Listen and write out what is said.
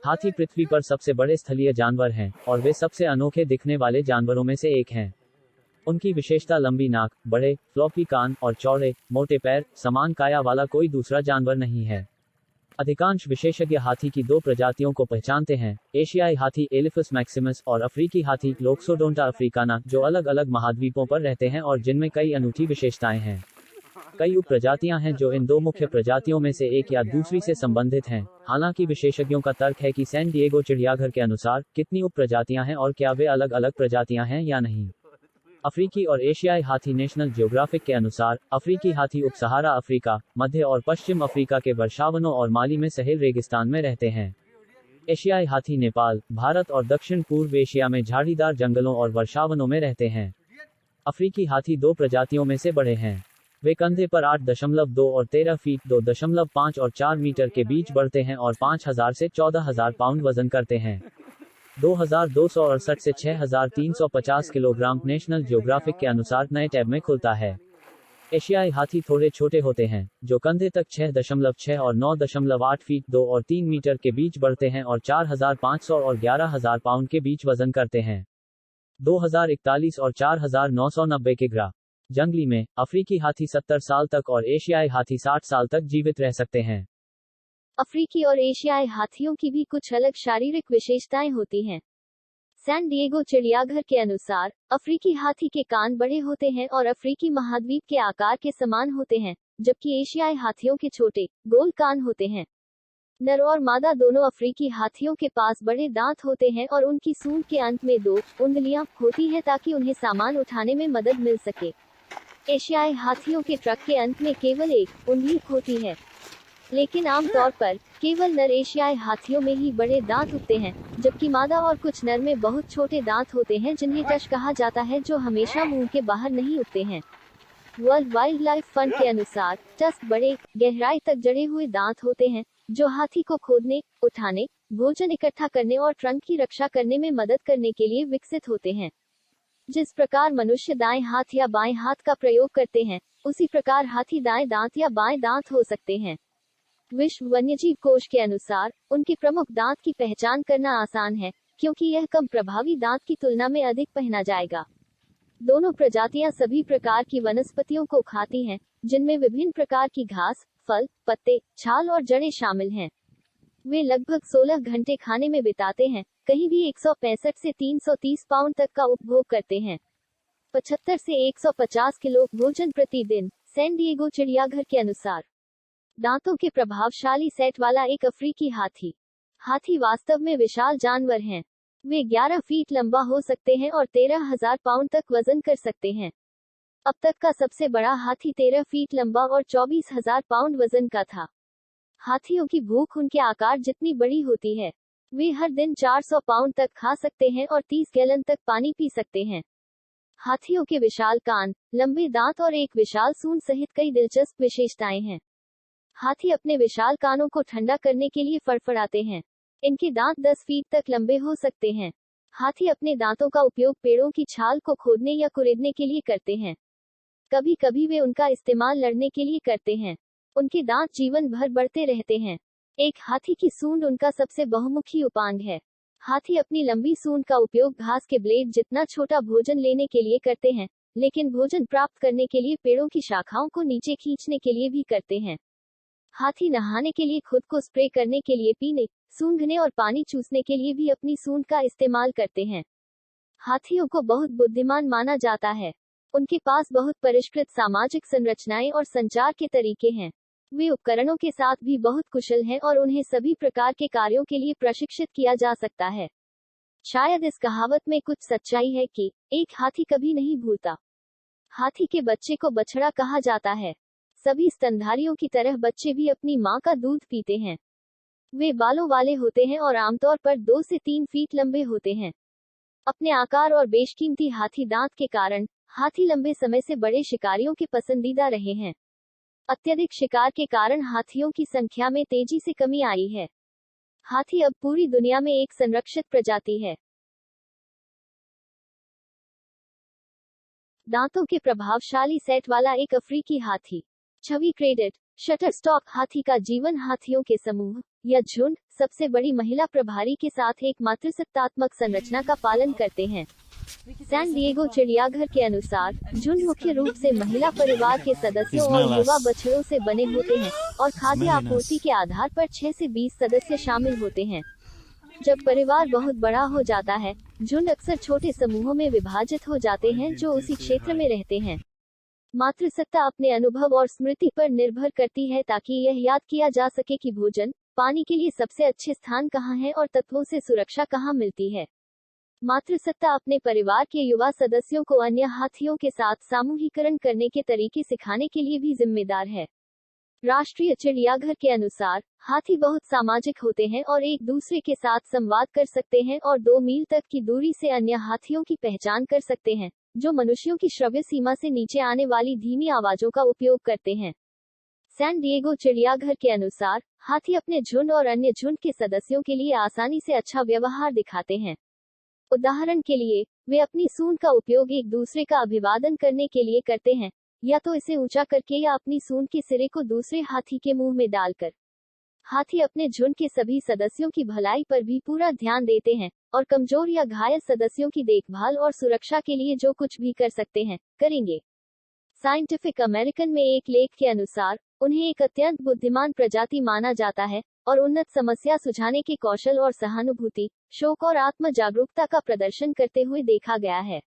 हाथी पृथ्वी पर सबसे बड़े स्थलीय जानवर हैं, और वे सबसे अनोखे दिखने वाले जानवरों में से एक हैं। उनकी विशेषता लंबी नाक, बड़े, फ्लॉपी कान और चौड़े, मोटे पैर, समान काया वाला कोई दूसरा जानवर नहीं है। अधिकांश विशेषज्ञ हाथी की दो प्रजातियों को पहचानते हैं, एशियाई हाथी एलिफस मैक्सिमस और अफ्रीकी हाथी लोक्सोडोंटा अफ्रीकाना, जो अलग अलग महाद्वीपों पर रहते हैं और जिनमें कई अनूठी विशेषताएं हैं। कई उप प्रजातियां हैं जो इन दो मुख्य प्रजातियों में से एक या दूसरी से संबंधित हैं। हालांकि विशेषज्ञों का तर्क है कि सैन डिएगो चिड़ियाघर के अनुसार कितनी उप प्रजातियां हैं और क्या वे अलग अलग प्रजातियां हैं या नहीं। अफ्रीकी और एशियाई हाथी नेशनल ज्योग्राफिक के अनुसार, अफ्रीकी हाथी उप सहारा अफ्रीका, मध्य और पश्चिम अफ्रीका के वर्षावनों और माली में सहेल रेगिस्तान में रहते हैं। एशियाई हाथी नेपाल, भारत और दक्षिण पूर्व एशिया में झाड़ीदार जंगलों और वर्षावनों में रहते हैं। अफ्रीकी हाथी दो प्रजातियों में से बड़े हैं। वे कंधे पर 8.2 और 13 फीट 2.5 और 4 मीटर के बीच बढ़ते हैं और 5,000 से 14,000 पाउंड वजन करते हैं। 2,268 से 6,350 किलोग्राम नेशनल ज्योग्राफिक के अनुसार नए टैब में खुलता है। एशियाई हाथी थोड़े छोटे होते हैं, जो कंधे तक 6.6 और 9.8 फीट 2 और 3 मीटर के बीच बढ़ते हैं और 4,500 और 11,000 पाउंड के बीच वजन करते हैं। 2,041 और 4,990 के ग्रा। जंगली में, अफ्रीकी हाथी 70 साल तक और एशियाई हाथी 60 साल तक जीवित रह सकते हैं। अफ्रीकी और एशियाई हाथियों की भी कुछ अलग शारीरिक विशेषताएं होती हैं। सैन डिएगो चिड़ियाघर के अनुसार, अफ्रीकी हाथी के कान बड़े होते हैं और अफ्रीकी महाद्वीप के आकार के समान होते हैं, जबकि एशियाई हाथियों के छोटे, गोल कान होते हैं। नर और मादा दोनों अफ्रीकी हाथियों के पास बड़े दांत होते हैं और उनकी सूंड के अंत में 2 उंगलियां होती हैं ताकि उन्हें सामान उठाने में मदद मिल सके। एशियाई हाथियों के ट्रक के अंत में केवल एक उंगली होती है। लेकिन आमतौर पर केवल नर एशियाई हाथियों में ही बड़े दांत उगते हैं, जबकि मादा और कुछ नर में बहुत छोटे दांत होते हैं जिन्हें टश कहा जाता है, जो हमेशा मुंह के बाहर नहीं उगते हैं। वर्ल्ड वाइल्ड लाइफ फंड के अनुसार, टस्क बड़े, गहराई तक जड़े हुए दांत होते हैं, जो हाथी को खोदने, उठाने, भोजन इकट्ठा करने और ट्रंक की रक्षा करने में मदद करने के लिए विकसित होते हैं। जिस प्रकार मनुष्य दाएं हाथ या बाएं हाथ का प्रयोग करते हैं, उसी प्रकार हाथी दाएं दांत या बाएं दांत हो सकते हैं। विश्व वन्यजीव कोष के अनुसार, उनके प्रमुख दांत की पहचान करना आसान है, क्योंकि यह कम प्रभावी दांत की तुलना में अधिक पहना जाएगा। दोनों प्रजातियां सभी प्रकार की वनस्पतियों को खाती हैं, जिनमें विभिन्न प्रकार की घास, फल, पत्ते, छाल और जड़ें शामिल हैं। वे लगभग 16 घंटे खाने में बिताते हैं, कहीं भी 165 से 330 पाउंड तक का उपभोग करते हैं। 75 से 150 किलो भोजन प्रतिदिन, सैन डिएगो चिड़ियाघर के अनुसार। दांतों के प्रभावशाली सेट वाला एक अफ्रीकी हाथी। हाथी वास्तव में विशाल जानवर हैं। वे 11 फीट लंबा हो सकते हैं और 13,000 पाउंड तक वजन कर सकते हैं। अब तक का सबसे बड़ा हाथी 13 फीट लंबा और 24,000 पाउंड वजन का था। हाथियों की भूख उनके आकार जितनी बड़ी होती है। वे हर दिन 400 पाउंड तक खा सकते हैं और 30 गैलन तक पानी पी सकते हैं। हाथियों के विशाल कान, लंबे दांत और एक विशाल सूंड सहित कई दिलचस्प विशेषताएं हैं। हाथी अपने विशाल कानों को ठंडा करने के लिए फड़फड़ाते हैं। इनके दांत 10 फीट तक लंबे हो सकते हैं। हाथी अपने दांतों का उपयोग पेड़ों की छाल को खोदने या कुरेदने के लिए करते हैं। कभी कभी वे उनका इस्तेमाल लड़ने के लिए करते हैं। उनके दांत जीवन भर बढ़ते रहते हैं। एक हाथी की सूंड उनका सबसे बहुमुखी उपांग है। हाथी अपनी लंबी सूंड का उपयोग घास के ब्लेड जितना छोटा भोजन लेने के लिए करते हैं, लेकिन भोजन प्राप्त करने के लिए पेड़ों की शाखाओं को नीचे खींचने के लिए भी करते हैं। हाथी नहाने के लिए खुद को स्प्रे करने के लिए, पीने, सूंघने और पानी चूसने के लिए भी अपनी सूंड का इस्तेमाल करते हैं। हाथियों को बहुत बुद्धिमान माना जाता है। उनके पास बहुत परिष्कृत सामाजिक संरचनाएं और संचार के तरीके हैं। वे उपकरणों के साथ भी बहुत कुशल हैं और उन्हें सभी प्रकार के कार्यों के लिए प्रशिक्षित किया जा सकता है। शायद इस कहावत में कुछ सच्चाई है कि एक हाथी कभी नहीं भूलता। हाथी के बच्चे को बछड़ा कहा जाता है। सभी स्तनधारियों की तरह बच्चे भी अपनी मां का दूध पीते हैं। वे बालों वाले होते हैं और आमतौर पर 2 से 3 फीट लंबे होते हैं। अपने आकार और बेशकीमती हाथी दांत के कारण, हाथी लंबे समय से बड़े शिकारियों के पसंदीदा रहे हैं। अत्यधिक शिकार के कारण हाथियों की संख्या में तेजी से कमी आई है। हाथी अब पूरी दुनिया में एक संरक्षित प्रजाति है। दांतों के प्रभावशाली सेट वाला एक अफ्रीकी हाथी। छवि क्रेडिट शटरस्टॉक हाथी का जीवन। हाथियों के समूह या झुंड सबसे बड़ी महिला प्रभारी के साथ एक मातृसत्तात्मक संरचना का पालन करते हैं। सैन डिएगो चिड़ियाघर के अनुसार झुंड मुख्य रूप से महिला परिवार के सदस्यों और युवा बछड़ों से बने होते हैं और खाद्य आपूर्ति के आधार पर 6 से 20 सदस्य शामिल होते हैं। जब परिवार बहुत बड़ा हो जाता है, झुंड अक्सर छोटे समूहों में विभाजित हो जाते हैं जो उसी क्षेत्र में रहते हैं। मातृसत्ता अपने अनुभव और स्मृति पर निर्भर करती है ताकि यह याद किया जा सके कि भोजन, पानी के लिए सबसे अच्छे स्थान कहाँ हैं और तत्वों से सुरक्षा कहाँ मिलती है। मातृसत्ता अपने परिवार के युवा सदस्यों को अन्य हाथियों के साथ सामूहिकरण करने के तरीके सिखाने के लिए भी जिम्मेदार है। राष्ट्रीय चिड़ियाघर के अनुसार हाथी बहुत सामाजिक होते हैं और एक दूसरे के साथ संवाद कर सकते हैं और 2 मील तक की दूरी से अन्य हाथियों की पहचान कर सकते हैं, जो मनुष्यों की श्रव्य सीमा से नीचे आने वाली धीमी आवाजों का उपयोग करते हैं। सैन डिएगो चिड़ियाघर के अनुसार हाथी अपने झुंड और अन्य झुंड के सदस्यों के लिए आसानी से अच्छा व्यवहार दिखाते हैं। उदाहरण के लिए, वे अपनी सूंड का उपयोग एक दूसरे का अभिवादन करने के लिए करते हैं, या तो इसे ऊंचा करके या अपनी सूंड के सिरे को दूसरे हाथी के मुंह में डालकर। हाथी अपने झुंड के सभी सदस्यों की भलाई पर भी पूरा ध्यान देते हैं और कमजोर या घायल सदस्यों की देखभाल और सुरक्षा के लिए जो कुछ भी कर सकते हैं, करेंगे। साइंटिफिक अमेरिकन में एक लेख के अनुसार उन्हें एक अत्यंत बुद्धिमान प्रजाति माना जाता है और उन्नत समस्या सुझाने के कौशल और सहानुभूति, शौक और आत्म जागरूकता का प्रदर्शन करते हुए देखा गया है।